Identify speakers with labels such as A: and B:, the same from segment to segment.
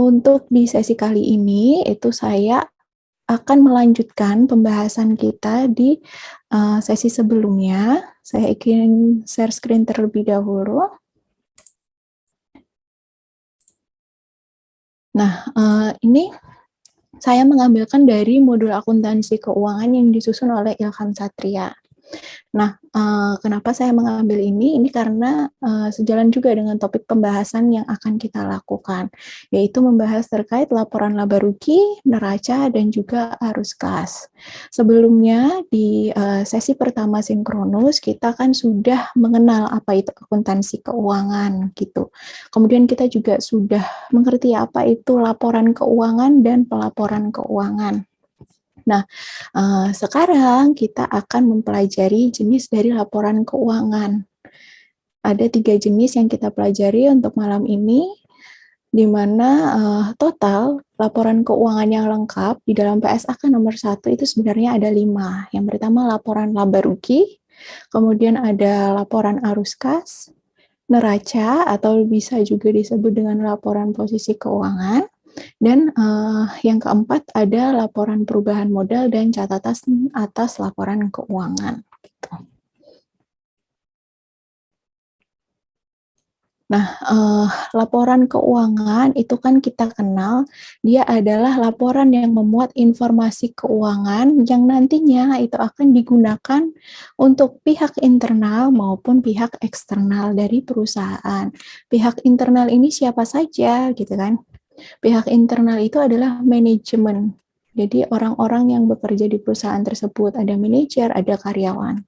A: Untuk di sesi kali ini, itu saya akan melanjutkan pembahasan kita di sesi sebelumnya. Saya ingin share screen terlebih dahulu. Nah, ini saya mengambilkan dari modul akuntansi keuangan yang disusun oleh Ilham Satria. Nah, kenapa saya mengambil ini? Ini karena sejalan juga dengan topik pembahasan yang akan kita lakukan, yaitu membahas terkait laporan laba rugi, neraca, dan juga arus kas. Sebelumnya, di sesi pertama sinkronus, kita kan sudah mengenal apa itu akuntansi keuangan, gitu. Kemudian kita juga sudah mengerti apa itu laporan keuangan dan pelaporan keuangan. Nah, sekarang kita akan mempelajari jenis dari laporan keuangan. Ada 3 jenis yang kita pelajari untuk malam ini, di mana total laporan keuangan yang lengkap di dalam PSAK nomor 1 itu sebenarnya ada 5. Yang pertama laporan laba rugi, kemudian ada laporan arus kas, neraca atau bisa juga disebut dengan laporan posisi keuangan, dan yang keempat ada laporan perubahan modal dan catatan atas laporan keuangan. Gitu. Nah, laporan keuangan itu kan kita kenal, dia adalah laporan yang memuat informasi keuangan yang nantinya itu akan digunakan untuk pihak internal maupun pihak eksternal dari perusahaan. Pihak internal ini siapa saja, gitu kan? Pihak internal itu adalah manajemen. Jadi orang-orang yang bekerja di perusahaan tersebut, ada manajer, ada karyawan.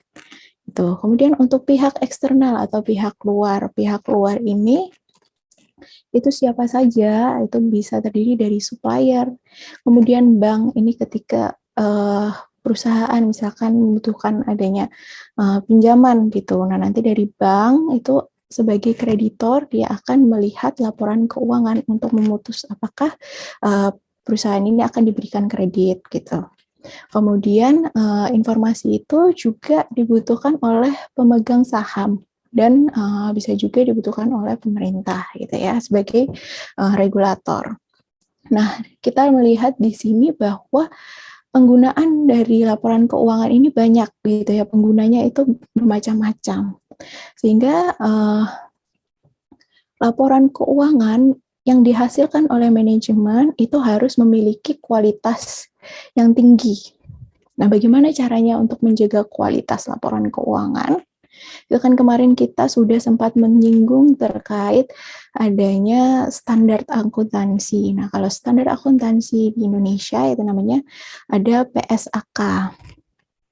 A: Gitu. Kemudian untuk pihak eksternal atau pihak luar ini itu siapa saja? Itu bisa terdiri dari supplier. Kemudian bank ini ketika perusahaan misalkan membutuhkan adanya pinjaman gitu. Nah, nanti dari bank itu sebagai kreditor dia akan melihat laporan keuangan untuk memutus apakah perusahaan ini akan diberikan kredit gitu. Kemudian informasi itu juga dibutuhkan oleh pemegang saham dan bisa juga dibutuhkan oleh pemerintah gitu ya sebagai regulator. Nah, kita melihat di sini bahwa penggunaan dari laporan keuangan ini banyak gitu ya, penggunanya itu bermacam-macam. Sehingga laporan keuangan yang dihasilkan oleh manajemen itu harus memiliki kualitas yang tinggi. Nah, bagaimana caranya untuk menjaga kualitas laporan keuangan? Itu kan kemarin kita sudah sempat menyinggung terkait adanya standar akuntansi. Nah, kalau standar akuntansi di Indonesia itu namanya ada PSAK.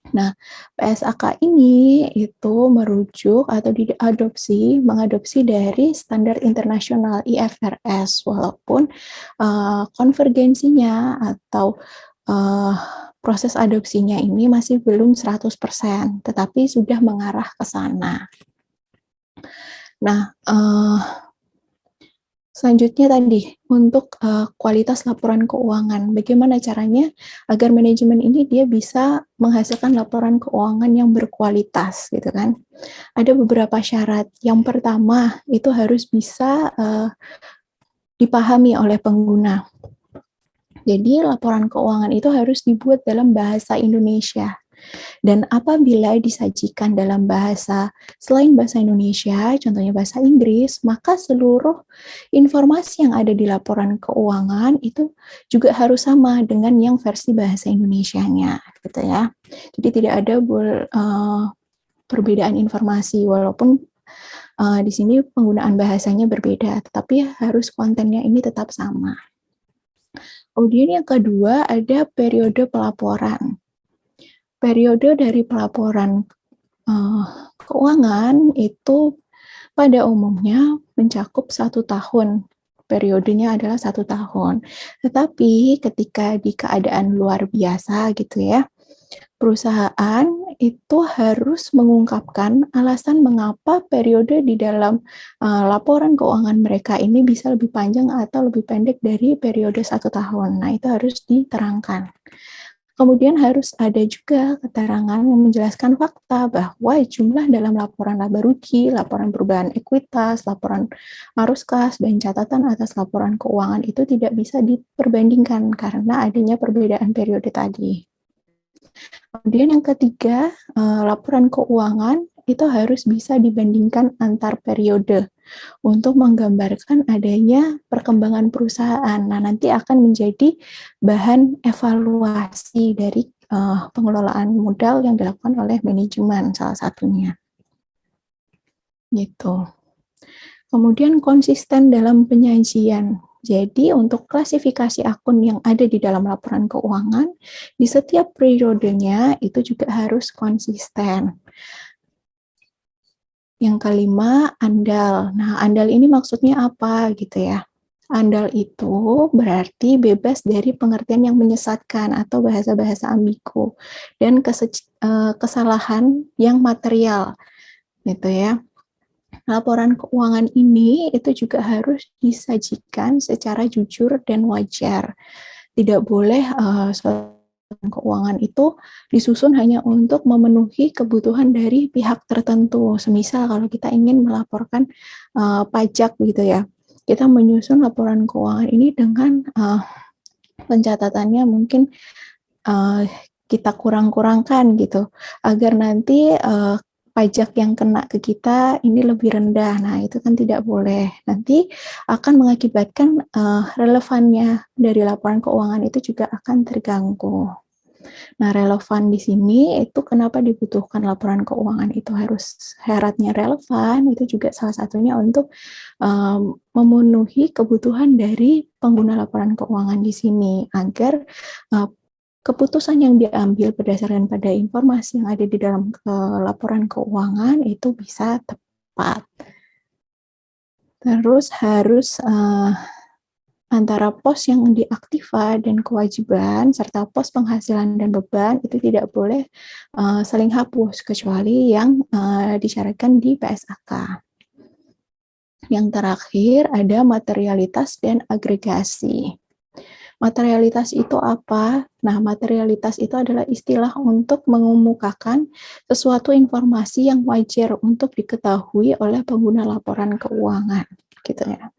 A: Nah, PSAK ini itu merujuk atau mengadopsi dari standar internasional IFRS, walaupun konvergensinya atau proses adopsinya ini masih belum 100%, tetapi sudah mengarah ke sana. Nah, selanjutnya tadi, untuk kualitas laporan keuangan, bagaimana caranya agar manajemen ini dia bisa menghasilkan laporan keuangan yang berkualitas, gitu kan. Ada beberapa syarat. Yang pertama, itu harus bisa dipahami oleh pengguna. Jadi, laporan keuangan itu harus dibuat dalam bahasa Indonesia. Dan apabila disajikan dalam bahasa selain bahasa Indonesia, contohnya bahasa Inggris, maka seluruh informasi yang ada di laporan keuangan itu juga harus sama dengan yang versi bahasa Indonesianya, gitu ya. Jadi tidak ada perbedaan informasi, walaupun di sini penggunaan bahasanya berbeda, tetapi harus kontennya ini tetap sama. Kemudian yang kedua ada periode pelaporan. Periode dari pelaporan keuangan itu pada umumnya mencakup 1 tahun. Periodenya adalah 1 tahun. Tetapi ketika di keadaan luar biasa gitu ya, perusahaan itu harus mengungkapkan alasan mengapa periode di dalam laporan keuangan mereka ini bisa lebih panjang atau lebih pendek dari periode 1 tahun. Nah, itu harus diterangkan. Kemudian harus ada juga keterangan yang menjelaskan fakta bahwa jumlah dalam laporan laba rugi, laporan perubahan ekuitas, laporan arus kas, dan catatan atas laporan keuangan itu tidak bisa diperbandingkan karena adanya perbedaan periode tadi. Kemudian yang ketiga, laporan keuangan itu harus bisa dibandingkan antar periode untuk menggambarkan adanya perkembangan perusahaan. Nah, nanti akan menjadi bahan evaluasi dari pengelolaan modal yang dilakukan oleh manajemen salah satunya. Gitu. Kemudian konsisten dalam penyajian. Jadi untuk klasifikasi akun yang ada di dalam laporan keuangan, di setiap periodenya itu juga harus konsisten. Yang kelima, andal. Nah, andal ini maksudnya apa gitu ya? Andal itu berarti bebas dari pengertian yang menyesatkan atau bahasa-bahasa ambigu dan kesalahan yang material gitu ya. Laporan keuangan ini itu juga harus disajikan secara jujur dan wajar. Tidak boleh keuangan itu disusun hanya untuk memenuhi kebutuhan dari pihak tertentu. Semisal kalau kita ingin melaporkan pajak gitu ya, kita menyusun laporan keuangan ini dengan pencatatannya mungkin kita kurang-kurangkan gitu, agar nanti pajak yang kena ke kita ini lebih rendah. Nah, itu kan tidak boleh. Nanti akan mengakibatkan relevannya dari laporan keuangan itu juga akan terganggu. Nah, relevan di sini itu kenapa dibutuhkan laporan keuangan itu harus syaratnya relevan, itu juga salah satunya untuk memenuhi kebutuhan dari pengguna laporan keuangan di sini, agar keputusan yang diambil berdasarkan pada informasi yang ada di dalam laporan keuangan itu bisa tepat. Terus harus antara pos yang diaktifan dan kewajiban serta pos penghasilan dan beban itu tidak boleh saling hapus kecuali yang disyaratkan di PSAK. Yang terakhir ada materialitas dan agregasi. Materialitas itu apa? Nah, materialitas itu adalah istilah untuk mengemukakan sesuatu informasi yang wajar untuk diketahui oleh pengguna laporan keuangan, gitu ya.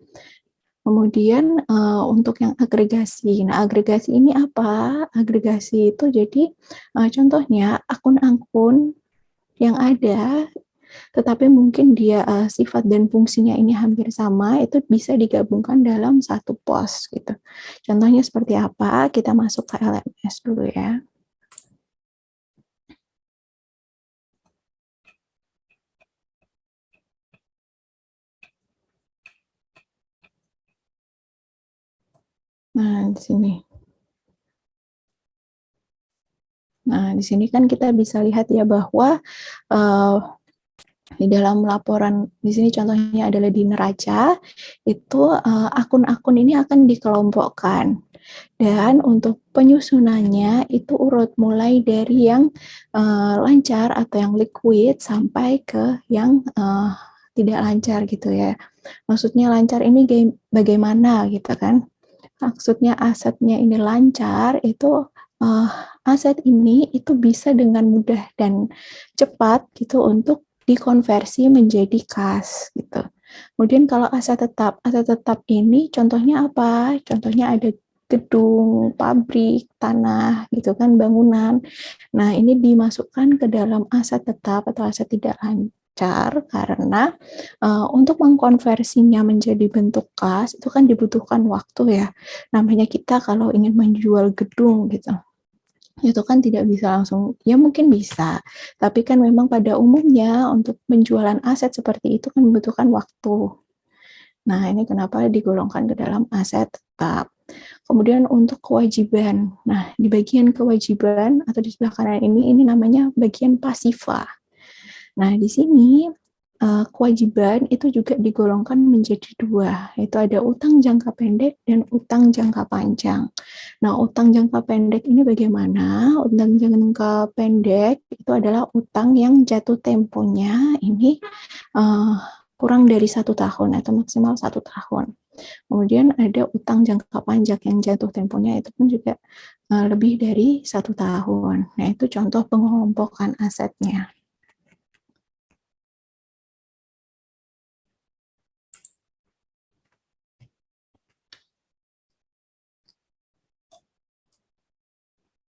A: Kemudian untuk yang agregasi. Nah, agregasi ini apa? Agregasi itu jadi contohnya akun-akun yang ada tetapi mungkin dia sifat dan fungsinya ini hampir sama, itu bisa digabungkan dalam satu pos gitu. Contohnya seperti apa? Kita masuk ke LMS dulu ya. Nah, di sini. Nah, di sini kan kita bisa lihat ya bahwa di dalam laporan di sini contohnya adalah di neraca, itu akun-akun ini akan dikelompokkan. Dan untuk penyusunannya itu urut mulai dari yang lancar atau yang liquid sampai ke yang tidak lancar gitu ya. Maksudnya lancar ini bagaimana gitu kan? Maksudnya asetnya ini lancar itu aset ini itu bisa dengan mudah dan cepat gitu untuk dikonversi menjadi kas gitu. Kemudian kalau aset tetap ini contohnya apa? Contohnya ada gedung, pabrik, tanah gitu kan, bangunan. Nah, ini dimasukkan ke dalam aset tetap atau aset tidak lancar karena untuk mengkonversinya menjadi bentuk kas itu kan dibutuhkan waktu ya. Namanya kita kalau ingin menjual gedung gitu, itu kan tidak bisa langsung, ya mungkin bisa, tapi kan memang pada umumnya untuk penjualan aset seperti itu kan membutuhkan waktu. Nah, ini kenapa digolongkan ke dalam aset tetap. Kemudian untuk kewajiban. Nah, di bagian kewajiban atau di sebelah kanan ini namanya bagian pasifa. Nah, di sini kewajiban itu juga digolongkan menjadi dua, yaitu ada utang jangka pendek dan utang jangka panjang. Nah, utang jangka pendek ini bagaimana? Utang jangka pendek itu adalah utang yang jatuh temponya ini kurang dari 1 tahun atau maksimal 1 tahun. Kemudian ada utang jangka panjang yang jatuh temponya itu pun juga lebih dari 1 tahun. Nah, itu contoh pengelompokan asetnya.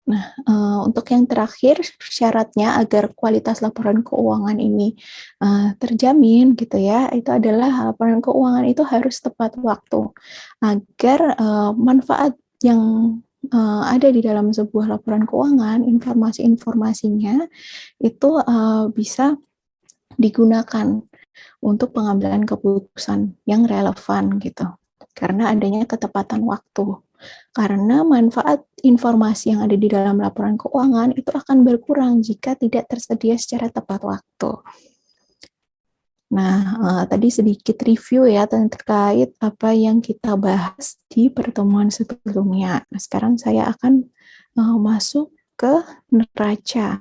A: Nah, untuk yang terakhir, syaratnya agar kualitas laporan keuangan ini terjamin gitu ya, itu adalah laporan keuangan itu harus tepat waktu, agar manfaat yang ada di dalam sebuah laporan keuangan, informasi-informasinya itu bisa digunakan untuk pengambilan keputusan yang relevan gitu. Karena adanya ketepatan waktu. Karena manfaat informasi yang ada di dalam laporan keuangan itu akan berkurang jika tidak tersedia secara tepat waktu. Nah, tadi sedikit review ya terkait apa yang kita bahas di pertemuan sebelumnya. Nah, sekarang saya akan masuk ke neraca.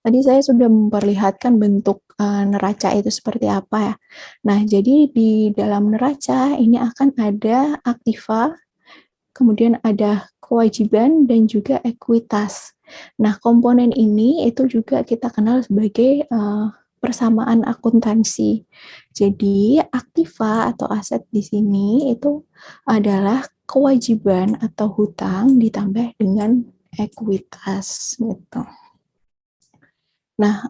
A: Tadi saya sudah memperlihatkan bentuk neraca itu seperti apa ya. Nah, jadi di dalam neraca ini akan ada aktiva, kemudian ada kewajiban dan juga ekuitas. Nah, komponen ini itu juga kita kenal sebagai persamaan akuntansi. Jadi, aktiva atau aset di sini itu adalah kewajiban atau hutang ditambah dengan ekuitas gitu. Nah,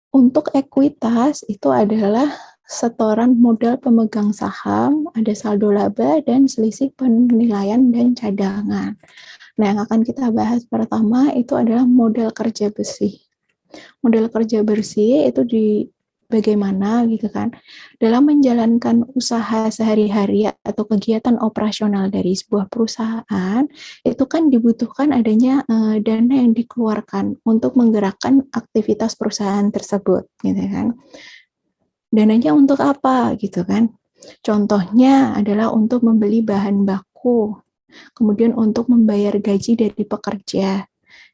A: untuk ekuitas itu adalah setoran modal pemegang saham, ada saldo laba, dan selisih penilaian dan cadangan. Nah, yang akan kita bahas pertama itu adalah modal kerja bersih. Modal kerja bersih itu bagaimana gitu kan, dalam menjalankan usaha sehari-hari atau kegiatan operasional dari sebuah perusahaan, itu kan dibutuhkan adanya dana yang dikeluarkan untuk menggerakkan aktivitas perusahaan tersebut, gitu kan. Dananya untuk apa gitu kan? Contohnya adalah untuk membeli bahan baku, kemudian untuk membayar gaji dari pekerja,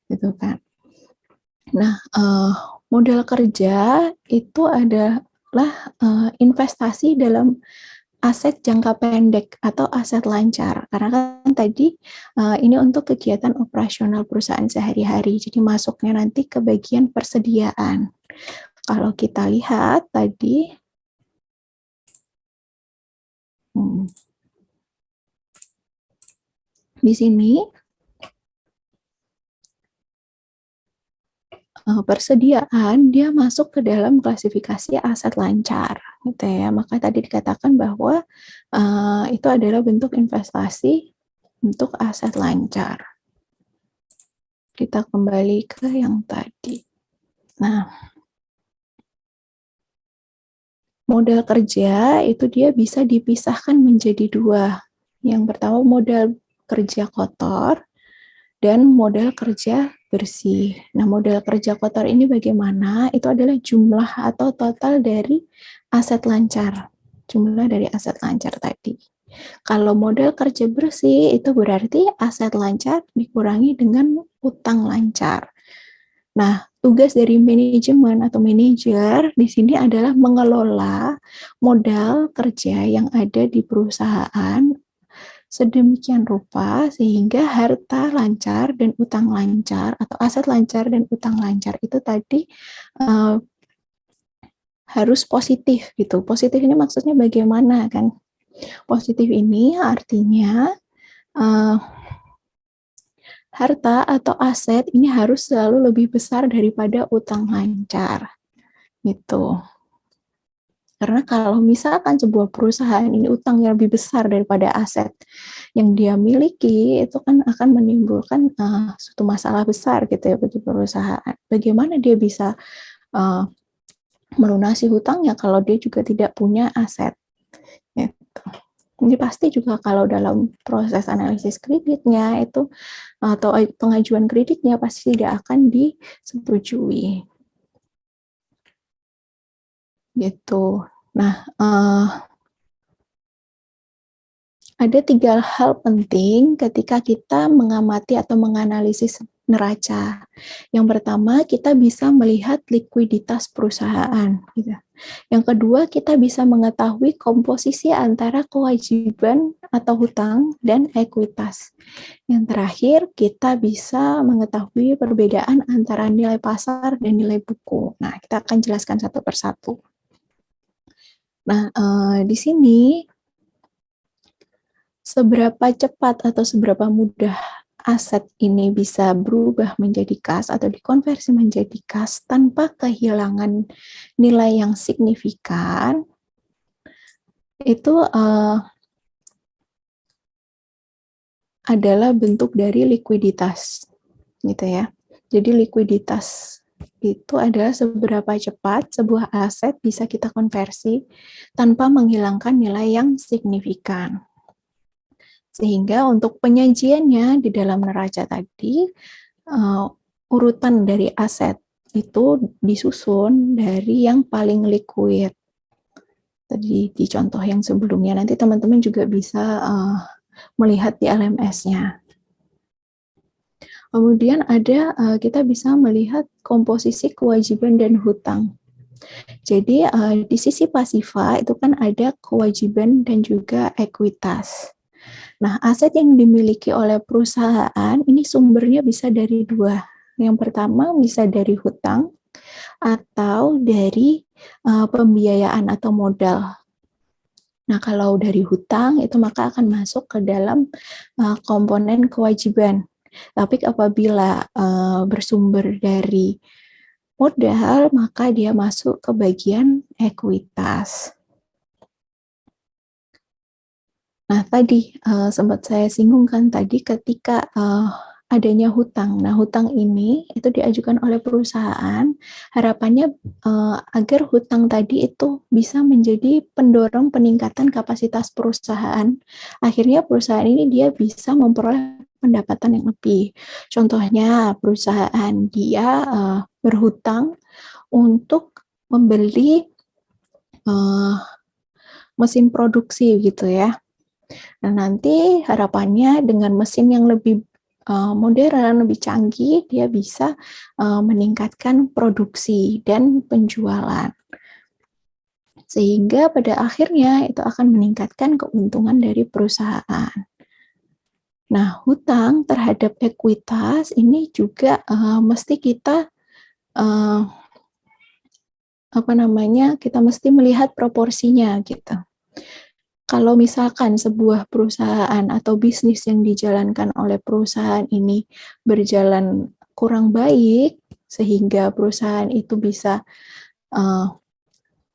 A: gitu kan. Nah, modal kerja itu adalah investasi dalam aset jangka pendek atau aset lancar. Karena kan tadi ini untuk kegiatan operasional perusahaan sehari-hari, jadi masuknya nanti ke bagian persediaan. Kalau kita lihat tadi, di sini persediaan dia masuk ke dalam klasifikasi aset lancar, gitu ya. Maka tadi dikatakan bahwa itu adalah bentuk investasi untuk aset lancar. Kita kembali ke yang tadi. Nah, modal kerja itu dia bisa dipisahkan menjadi dua. Yang pertama modal kerja kotor dan modal kerja bersih. Nah, modal kerja kotor ini bagaimana? Itu adalah jumlah atau total dari aset lancar. Jumlah dari aset lancar tadi. Kalau modal kerja bersih itu berarti aset lancar dikurangi dengan utang lancar. Nah, tugas dari manajemen atau manajer di sini adalah mengelola modal kerja yang ada di perusahaan sedemikian rupa sehingga harta lancar dan utang lancar atau aset lancar dan utang lancar itu tadi harus positif gitu. Positif ini maksudnya bagaimana kan? Positif ini artinya harta atau aset ini harus selalu lebih besar daripada utang lancar gitu. Karena kalau misalkan sebuah perusahaan ini utangnya lebih besar daripada aset yang dia miliki, itu kan akan menimbulkan suatu masalah besar gitu ya bagi perusahaan. Bagaimana dia bisa uh, melunasi hutangnya kalau dia juga tidak punya aset? Gitu. Ini pasti juga kalau dalam proses analisis kreditnya itu atau pengajuan kreditnya pasti tidak akan disetujui. Gitu. Nah, ada 3 hal penting ketika kita mengamati atau menganalisis neraca. Yang pertama, kita bisa melihat likuiditas perusahaan, gitu. Yang kedua, kita bisa mengetahui komposisi antara kewajiban atau hutang dan ekuitas. Yang terakhir, kita bisa mengetahui perbedaan antara nilai pasar dan nilai buku. Nah, kita akan jelaskan satu persatu. Nah, di sini seberapa cepat atau seberapa mudah aset ini bisa berubah menjadi kas atau dikonversi menjadi kas tanpa kehilangan nilai yang signifikan, itu adalah bentuk dari likuiditas, gitu ya. Jadi likuiditas itu adalah seberapa cepat sebuah aset bisa kita konversi tanpa menghilangkan nilai yang signifikan. Sehingga untuk penyajiannya di dalam neraca tadi, urutan dari aset itu disusun dari yang paling liquid. Tadi di contoh yang sebelumnya, nanti teman-teman juga bisa melihat di LMS-nya. Kemudian ada, kita bisa melihat komposisi kewajiban dan hutang. Jadi di sisi pasifa itu kan ada kewajiban dan juga ekuitas. Nah, aset yang dimiliki oleh perusahaan ini sumbernya bisa dari dua. Yang pertama bisa dari hutang atau dari pembiayaan atau modal. Nah, kalau dari hutang itu maka akan masuk ke dalam komponen kewajiban. Tapi apabila bersumber dari modal, maka dia masuk ke bagian ekuitas. Nah, tadi sempat saya singgungkan tadi ketika adanya hutang. Nah, hutang ini itu diajukan oleh perusahaan, harapannya agar hutang tadi itu bisa menjadi pendorong peningkatan kapasitas perusahaan. Akhirnya perusahaan ini dia bisa memperoleh pendapatan yang lebih. Contohnya perusahaan dia berhutang untuk membeli mesin produksi gitu ya. Nah, nanti harapannya dengan mesin yang lebih modern, lebih canggih, dia bisa meningkatkan produksi dan penjualan. Sehingga pada akhirnya itu akan meningkatkan keuntungan dari perusahaan. Nah, hutang terhadap ekuitas ini juga mesti kita kita mesti melihat proporsinya gitu. Kalau misalkan sebuah perusahaan atau bisnis yang dijalankan oleh perusahaan ini berjalan kurang baik, sehingga perusahaan itu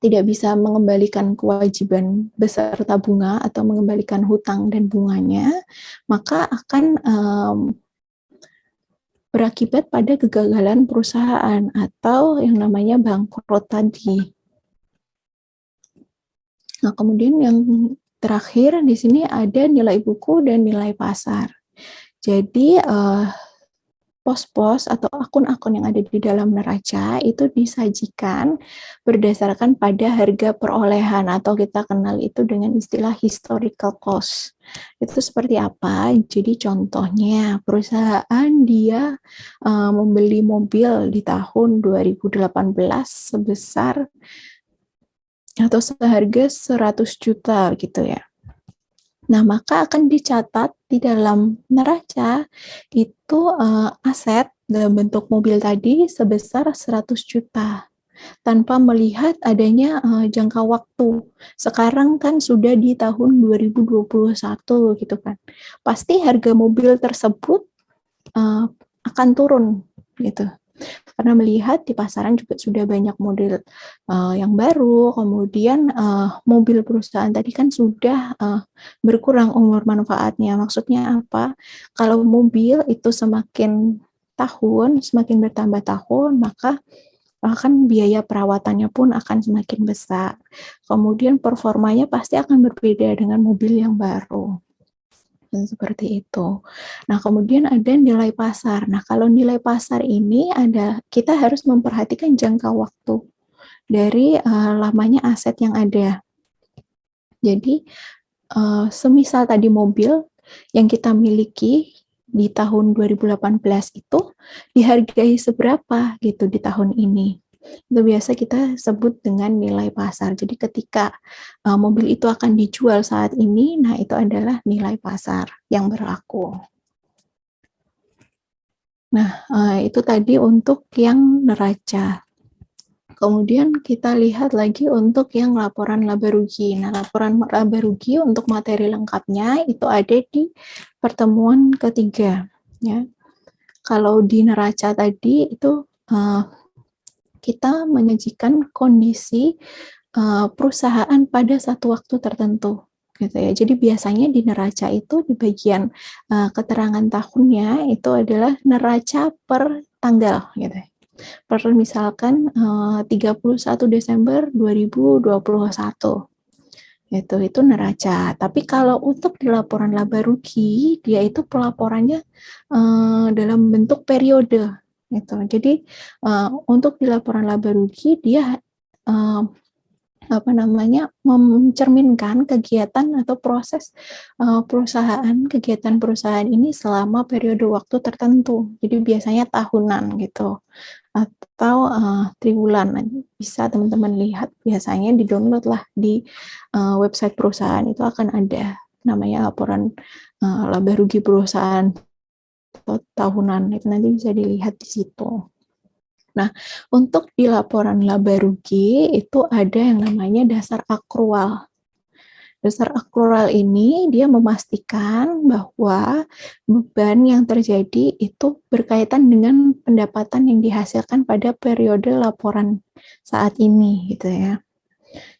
A: tidak bisa mengembalikan kewajiban beserta bunga atau mengembalikan hutang dan bunganya, maka akan berakibat pada kegagalan perusahaan atau yang namanya bangkrut tadi. Nah, kemudian yang terakhir di sini ada nilai buku dan nilai pasar. Jadi pos-pos atau akun-akun yang ada di dalam neraca itu disajikan berdasarkan pada harga perolehan atau kita kenal itu dengan istilah historical cost. Itu seperti apa? Jadi contohnya perusahaan dia membeli mobil di tahun 2018 sebesar atau seharga 100 juta gitu ya. Nah, maka akan dicatat di dalam neraca itu aset dalam bentuk mobil tadi sebesar 100 juta tanpa melihat adanya jangka waktu. Sekarang kan sudah di tahun 2021 gitu kan. Pasti harga mobil tersebut akan turun gitu. Karena melihat di pasaran juga sudah banyak model yang baru, kemudian mobil perusahaan tadi kan sudah berkurang umur manfaatnya. Maksudnya apa? Kalau mobil itu semakin bertambah tahun, maka kan biaya perawatannya pun akan semakin besar. Kemudian performanya pasti akan berbeda dengan mobil yang baru. Dan seperti itu. Nah, kemudian ada nilai pasar. Nah, kalau nilai pasar ini kita harus memperhatikan jangka waktu dari lamanya aset yang ada. Jadi, semisal tadi mobil yang kita miliki di tahun 2018 itu dihargai seberapa gitu di tahun ini. Itu biasa kita sebut dengan nilai pasar. Jadi ketika mobil itu akan dijual saat ini, nah itu adalah nilai pasar yang berlaku. Nah, itu tadi untuk yang neraca. Kemudian kita lihat lagi untuk yang laporan laba rugi. Nah, laporan laba rugi untuk materi lengkapnya itu ada di pertemuan ketiga. Ya, kalau di neraca tadi itu kita menyajikan kondisi perusahaan pada satu waktu tertentu, gitu ya. Jadi biasanya di neraca itu di bagian keterangan tahunnya itu adalah neraca per tanggal, gitu. Per misalkan 31 Desember 2021 itu neraca. Tapi kalau untuk di laporan laba rugi, dia itu pelaporannya dalam bentuk periode gitu. Jadi untuk di laporan laba rugi dia mencerminkan kegiatan atau proses kegiatan perusahaan ini selama periode waktu tertentu. Jadi biasanya tahunan gitu atau triwulan. Bisa teman-teman lihat, biasanya di-download lah di website perusahaan, itu akan ada namanya laporan laba rugi perusahaan atau tahunan, itu nanti bisa dilihat di situ. Nah, untuk di laporan laba rugi itu ada yang namanya dasar akrual. Dasar akrual ini dia memastikan bahwa beban yang terjadi itu berkaitan dengan pendapatan yang dihasilkan pada periode laporan saat ini, gitu ya.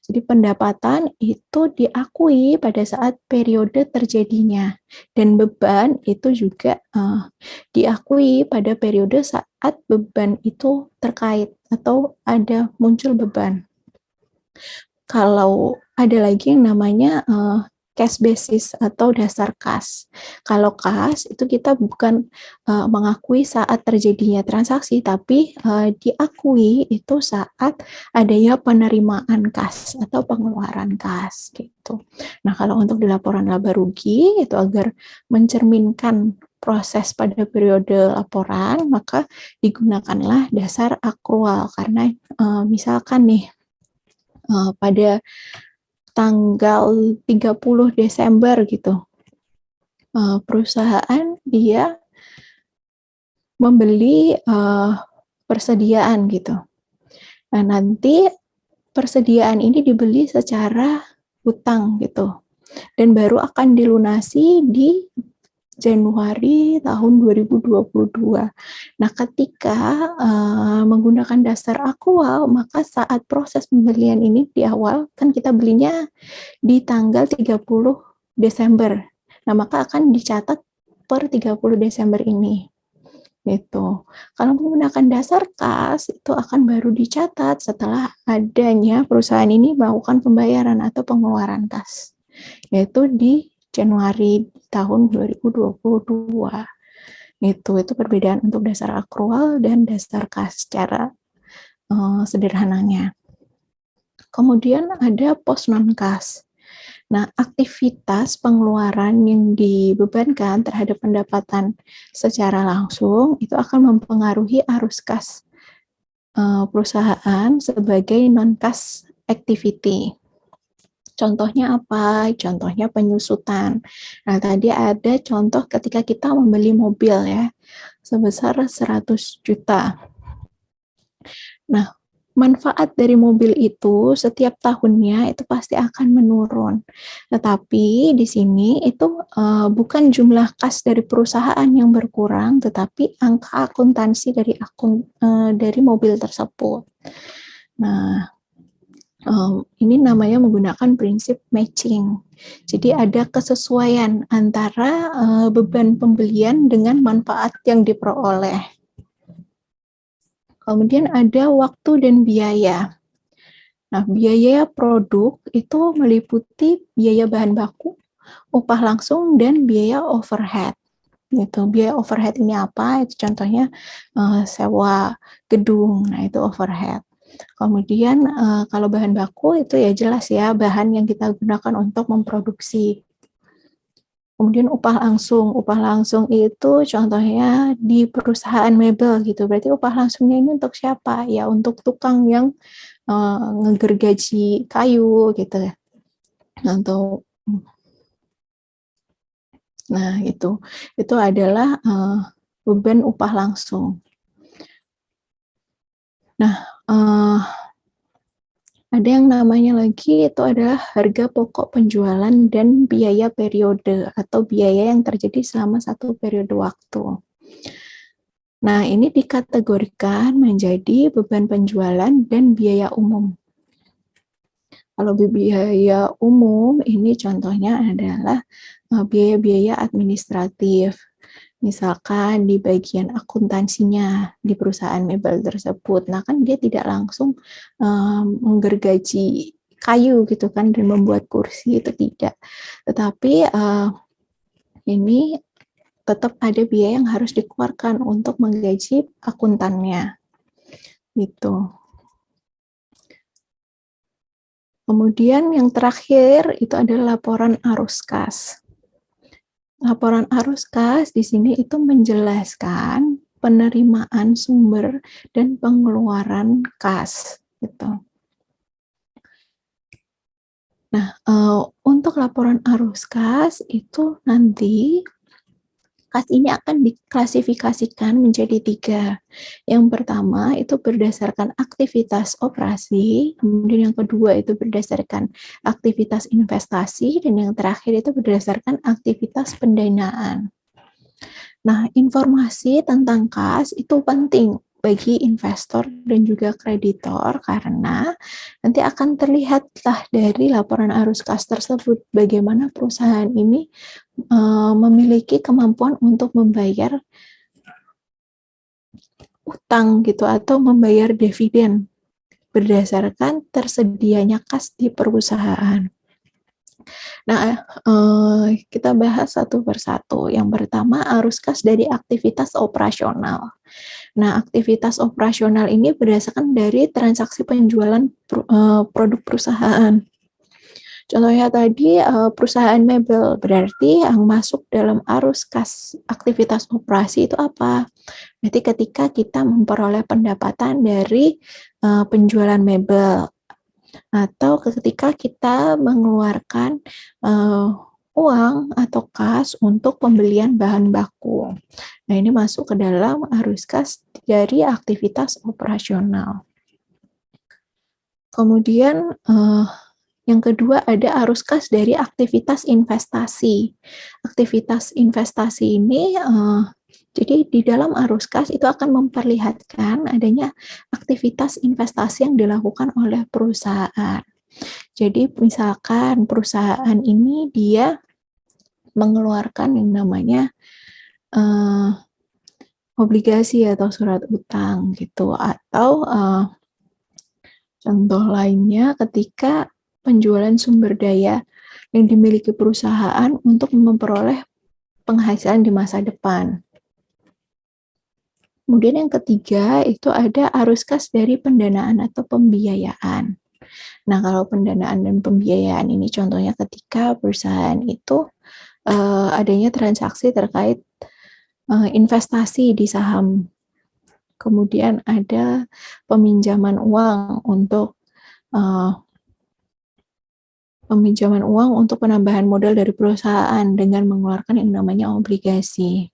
A: Jadi pendapatan itu diakui pada saat periode terjadinya, dan beban itu juga diakui pada periode saat beban itu terkait atau ada muncul beban. Kalau ada lagi yang namanya cash basis atau dasar kas. Kalau kas itu kita bukan mengakui saat terjadinya transaksi, tapi diakui itu saat adanya penerimaan kas atau pengeluaran kas gitu. Nah, kalau untuk di laporan laba rugi itu agar mencerminkan proses pada periode laporan, maka digunakanlah dasar akrual karena misalkan nih pada tanggal 30 Desember gitu. Perusahaan dia membeli persediaan gitu. Nah, nanti persediaan ini dibeli secara hutang gitu. Dan baru akan dilunasi di Januari tahun 2022. Nah, ketika menggunakan dasar akrual, maka saat proses pembelian ini di awal, kan kita belinya di tanggal 30 Desember. Nah, maka akan dicatat per 30 Desember ini. Gitu. Kalau menggunakan dasar kas, itu akan baru dicatat setelah adanya perusahaan ini melakukan pembayaran atau pengeluaran kas, yaitu di Januari tahun 2022. Itu perbedaan untuk dasar akrual dan dasar kas secara sederhananya. Kemudian ada pos non kas. Nah, aktivitas pengeluaran yang dibebankan terhadap pendapatan secara langsung itu akan mempengaruhi arus kas perusahaan sebagai non-kas activity. Contohnya apa? Contohnya penyusutan. Nah, tadi ada contoh ketika kita membeli mobil ya, sebesar 100 juta. Nah, manfaat dari mobil itu setiap tahunnya itu pasti akan menurun. Tetapi di sini itu bukan jumlah kas dari perusahaan yang berkurang, tetapi angka akuntansi dari mobil tersebut. Nah, ini namanya menggunakan prinsip matching. Jadi ada kesesuaian antara beban pembelian dengan manfaat yang diperoleh. Kemudian ada waktu dan biaya. Nah, biaya produk itu meliputi biaya bahan baku, upah langsung, dan biaya overhead. Gitu. Biaya overhead ini apa? Itu contohnya sewa gedung, nah itu overhead. Kemudian kalau bahan baku itu ya jelas ya, bahan yang kita gunakan untuk memproduksi. Kemudian upah langsung itu contohnya di perusahaan mebel gitu, berarti upah langsungnya ini untuk siapa? Ya untuk tukang yang ngegergaji kayu gitu ya, atau nah itu adalah beban upah langsung. Nah, ada yang namanya lagi itu adalah harga pokok penjualan dan biaya periode atau biaya yang terjadi selama satu periode waktu. Nah, ini dikategorikan menjadi beban penjualan dan biaya umum. Kalau biaya umum ini contohnya adalah biaya-biaya administratif. Misalkan di bagian akuntansinya di perusahaan mebel tersebut. Nah, kan dia tidak langsung menggergaji kayu gitu kan dan membuat kursi, itu tidak. Tetapi ini tetap ada biaya yang harus dikeluarkan untuk menggaji akuntannya. Gitu. Kemudian yang terakhir itu adalah laporan arus kas. Laporan arus kas di sini itu menjelaskan penerimaan sumber dan pengeluaran kas gitu. Nah, untuk laporan arus kas itu nanti kas ini akan diklasifikasikan menjadi 3. Yang pertama itu berdasarkan aktivitas operasi, kemudian yang kedua itu berdasarkan aktivitas investasi, dan yang terakhir itu berdasarkan aktivitas pendanaan. Nah, informasi tentang kas itu penting bagi investor dan juga kreditor karena nanti akan terlihatlah dari laporan arus kas tersebut bagaimana perusahaan ini memiliki kemampuan untuk membayar utang gitu atau membayar dividen berdasarkan tersedianya kas di perusahaan. Nah, kita bahas satu persatu. Yang pertama, arus kas dari aktivitas operasional. Nah, aktivitas operasional ini berdasarkan dari transaksi penjualan produk perusahaan. Contohnya tadi perusahaan mebel, berarti yang masuk dalam arus kas aktivitas operasi itu apa? Berarti ketika kita memperoleh pendapatan dari penjualan mebel, atau ketika kita mengeluarkan uang atau kas untuk pembelian bahan baku. Nah, ini masuk ke dalam arus kas dari aktivitas operasional. Kemudian yang kedua ada arus kas dari aktivitas investasi. Aktivitas investasi ini jadi di dalam arus kas itu akan memperlihatkan adanya aktivitas investasi yang dilakukan oleh perusahaan. Jadi misalkan perusahaan ini dia mengeluarkan yang namanya obligasi atau surat utang gitu, atau contoh lainnya ketika penjualan sumber daya yang dimiliki perusahaan untuk memperoleh penghasilan di masa depan. Kemudian yang ketiga itu ada arus kas dari pendanaan atau pembiayaan. Nah, kalau pendanaan dan pembiayaan ini contohnya ketika perusahaan itu adanya transaksi terkait investasi di saham. Kemudian ada peminjaman uang untuk penambahan modal dari perusahaan dengan mengeluarkan yang namanya obligasi.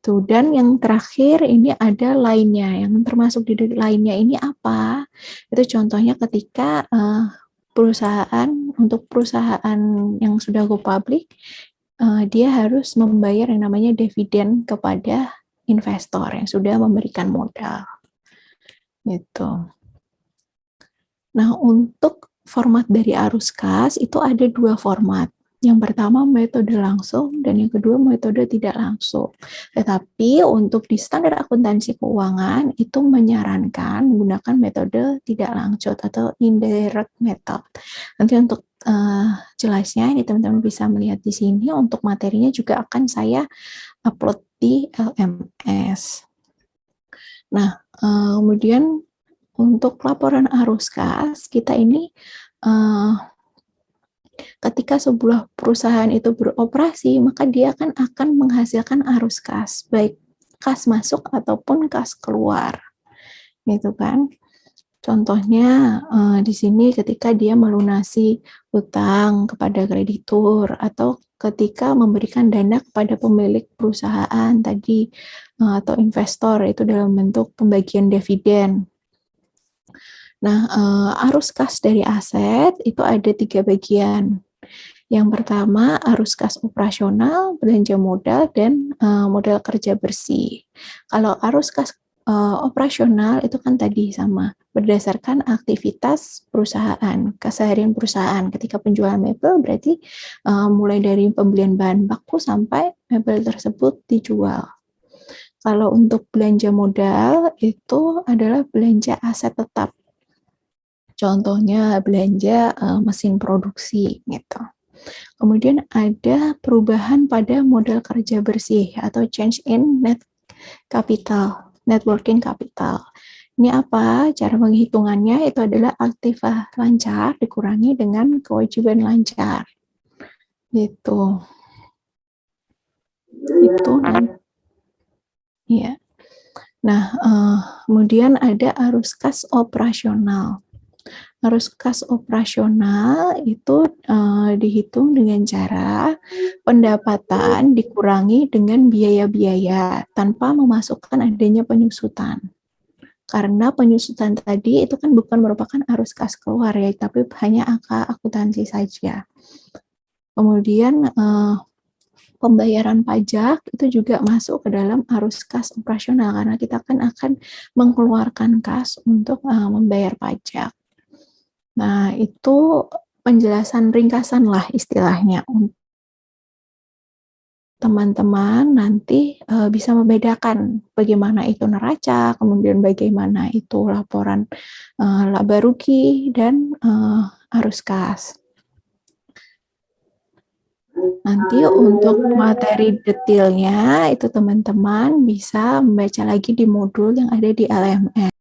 A: Tuh, dan yang terakhir ini ada lainnya. Yang termasuk di lainnya ini apa? Itu contohnya ketika perusahaan yang sudah go public, dia harus membayar yang namanya dividen kepada investor yang sudah memberikan modal. Gitu. Nah, untuk format dari arus kas itu ada 2 format. Yang pertama metode langsung dan yang kedua metode tidak langsung. Tetapi untuk di standar akuntansi keuangan itu menyarankan menggunakan metode tidak langsung atau indirect method. Nanti untuk jelasnya ini teman-teman bisa melihat di sini. Untuk materinya juga akan saya upload di LMS. Nah, kemudian untuk laporan arus kas kita ini Ketika sebuah perusahaan itu beroperasi, maka dia akan menghasilkan arus kas, baik kas masuk ataupun kas keluar, gitu kan. Contohnya di sini ketika dia melunasi utang kepada kreditur atau ketika memberikan dana kepada pemilik perusahaan tadi atau investor itu dalam bentuk pembagian dividen. Nah, arus kas dari aset itu ada 3 bagian. Yang pertama, arus kas operasional, belanja modal, dan modal kerja bersih. Kalau arus kas operasional itu kan tadi sama, berdasarkan aktivitas perusahaan, keseharian perusahaan. Ketika penjualan mebel berarti mulai dari pembelian bahan baku sampai mebel tersebut dijual. Kalau untuk belanja modal itu adalah belanja aset tetap. Contohnya belanja mesin produksi gitu. Kemudian ada perubahan pada modal kerja bersih atau change in net capital, net working capital. Ini apa? Cara penghitungannya itu adalah aktiva lancar dikurangi dengan kewajiban lancar. Gitu. Itu dan ya. Nah, kemudian ada arus kas operasional. Arus kas operasional itu dihitung dengan cara pendapatan dikurangi dengan biaya-biaya tanpa memasukkan adanya penyusutan. Karena penyusutan tadi itu kan bukan merupakan arus kas keluar ya, tapi hanya angka akuntansi saja. Kemudian pembayaran pajak itu juga masuk ke dalam arus kas operasional karena kita kan akan mengeluarkan kas untuk membayar pajak. Nah, itu penjelasan ringkasan lah istilahnya. Teman-teman nanti bisa membedakan bagaimana itu neraca, kemudian bagaimana itu laporan laba rugi, dan arus kas. Nanti untuk materi detailnya itu teman-teman bisa membaca lagi di modul yang ada di LMS.